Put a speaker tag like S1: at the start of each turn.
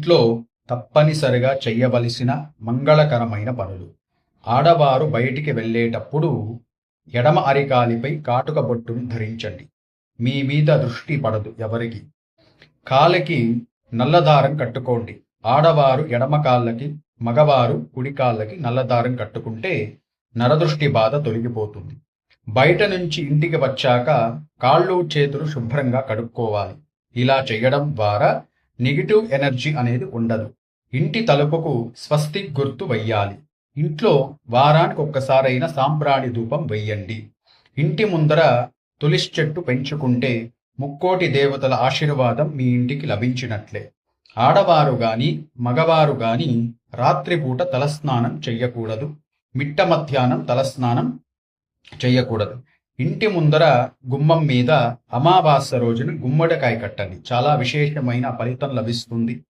S1: ఇంట్లో తప్పనిసరిగా చెయ్యవలసిన మంగళకరమైన పనులు. ఆడవారు బయటికి వెళ్ళేటప్పుడు ఎడమ అరికాలిపై కాటుక బొట్టును ధరించండి. మీ మీద దృష్టి పడదు ఎవరికి. కాళ్ళకి నల్లదారం కట్టుకోండి. ఆడవారు ఎడమ కాళ్ళకి, మగవారు కుడి కాళ్ళకి నల్లదారం కట్టుకుంటే నరదృష్టి బాధ తొలగిపోతుంది. బయట నుంచి ఇంటికి వచ్చాక కాళ్ళు చేతులు శుభ్రంగా కడుక్కోవాలి. ఇలా చేయడం ద్వారా నెగిటివ్ ఎనర్జీ అనేది ఉండదు. ఇంటి తలుపుకు స్వస్తిక్ గుర్తు వెయ్యాలి. ఇంట్లో వారానికి ఒక్కసారైనా సాంబ్రాణి ధూపం వెయ్యండి. ఇంటి ముందర తులసి చెట్టు పెంచుకుంటే ముక్కోటి దేవతల ఆశీర్వాదం మీ ఇంటికి లభించినట్లే. ఆడవారు గాని మగవారు గాని రాత్రిపూట తలస్నానం చెయ్యకూడదు. మిట్ట మధ్యాహ్నం తలస్నానం చెయ్యకూడదు. ఇంటి ముందర గుమ్మం మీద అమావాస్య రోజున గుమ్మడికాయ కట్టండి. చాలా విశేషమైన ఫలితం లభిస్తుంది.